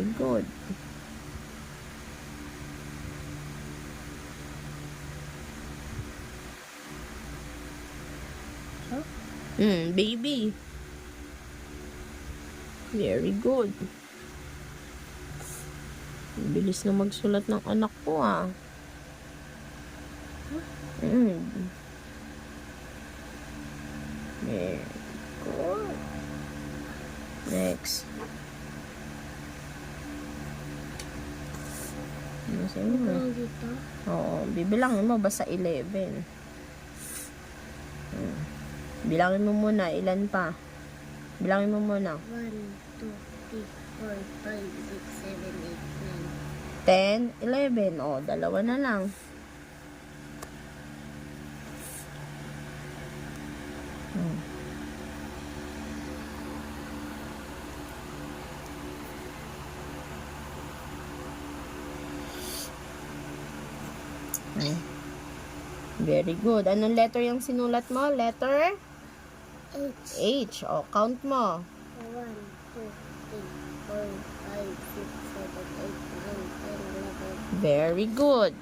Very good. Baby. Very good. Bilis na magsulat ng anak ko, ah. Very good. Next. Ano sa'yo? Oo, bibilangin mo basta 11. Bilangin mo muna, ilan pa? Bilangin mo muna. 1, 2, 3, 4, 5, 6, 7, 8, 9. 10, 11. O, dalawa na lang. Very good. Anong letter yung sinulat mo? Letter? H. H. O, count mo. 1, 2, 3, 4, 5, 6, 7, 8, 9, 10, 11. Very good.